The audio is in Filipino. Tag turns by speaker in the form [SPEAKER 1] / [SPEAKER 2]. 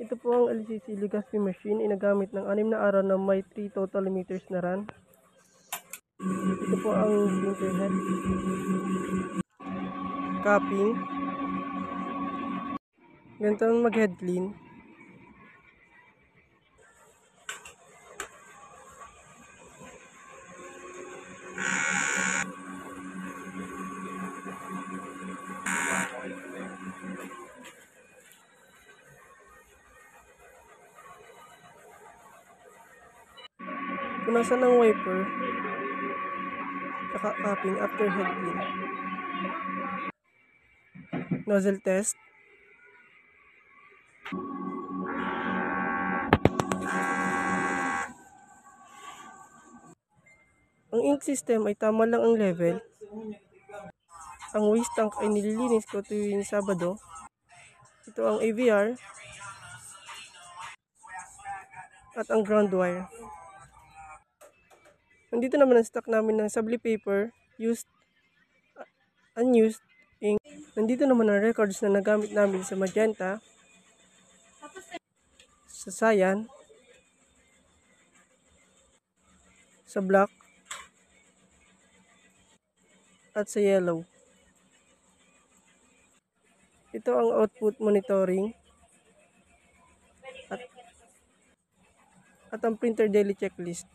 [SPEAKER 1] Ito po ang LCC Legaspi machine, inagamit ng 6 na araw na may 3 total meters na run. Ito po ang printer head, cupping, ganito ang mag-head clean. Punasan ng wiper, saka cupping after head clean. Nozzle test. Ang ink system ay tama lang ang level. Ang waste tank ay nililinis ko tuwing Sabado. Ito ang AVR at ang ground wire. Nandito naman ang stock namin ng sabli paper, used, unused ink. Nandito naman ang records na nagamit namin sa magenta, sa cyan, sa black, at sa yellow. Ito ang output monitoring at ang printer daily checklist.